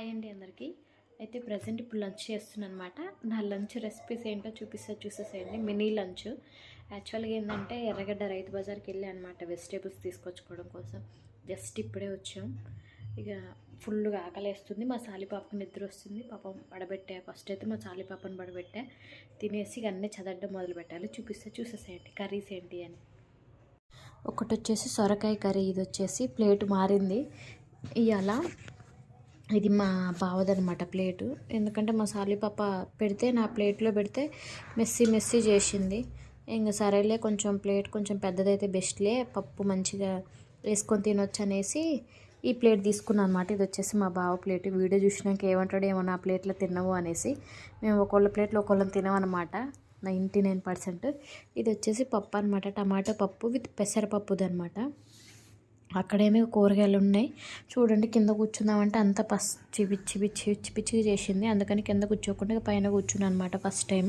Hi అండి అందరికీ. అయితే ప్రజెంట్ ఇప్పుడు లంచ్ చేస్తున్నాను అనమాట. నా లంచ్ రెసిపీస్ ఏంటో చూసేసేయండి. Mini lunch. యాక్చువల్గా ఏంటంటే ఎర్రగడ్డ రైతు బజార్కి వెళ్ళి అనమాట వెజిటేబుల్స్ తీసుకొచ్చుకోవడం కోసం. జస్ట్ ఇప్పుడే వచ్చాం. ఇక ఫుల్గా ఆకలేస్తుంది. మా సాలిపాపకు నిద్ర వస్తుంది. పాపం పడబెట్టా. ఫస్ట్ అయితే మా సాలిపాపను పడబెట్టా. తినేసి ఇక అన్నీ చదవడం మొదలు పెట్టాలి. చూసేసేయండి కర్రీస్ ఏంటి అని. ఒకటి వచ్చేసి సొరకాయ కర్రీ. ఇది వచ్చేసి ప్లేట్ మారింది ఇవాళ. ఇది మా బావదనమాట ప్లేటు. ఎందుకంటే మా సాలి పాప పెడితే నా ప్లేట్లో పెడితే మెస్సీ చేసింది. ఇంకా సరేలే కొంచెం ప్లేట్ కొంచెం పెద్దదైతే బెస్ట్లే, పప్పు మంచిగా వేసుకొని తినొచ్చు అనేసి ఈ ప్లేట్ తీసుకున్నాను అనమాట. ఇది వచ్చేసి మా బావ ప్లేట్. వీడియో చూసినాక ఏమంటాడు ఏమో నా ప్లేట్లో తినవు అనేసి. మేము ఒకళ్ళ ప్లేట్లో ఒకళ్ళని తినమన్నమాట 99%. ఇది వచ్చేసి పప్పు అనమాట, టమాటో పప్పు విత్ పెసరపప్పుది అనమాట. అక్కడేమో కూరగాయలు ఉన్నాయి చూడండి. కింద కూర్చుందామంటే అంత పిచ్చి చేసింది. అందుకని కింద కూర్చోకుండా పైన కూర్చున్నాను అనమాట ఫస్ట్ టైం.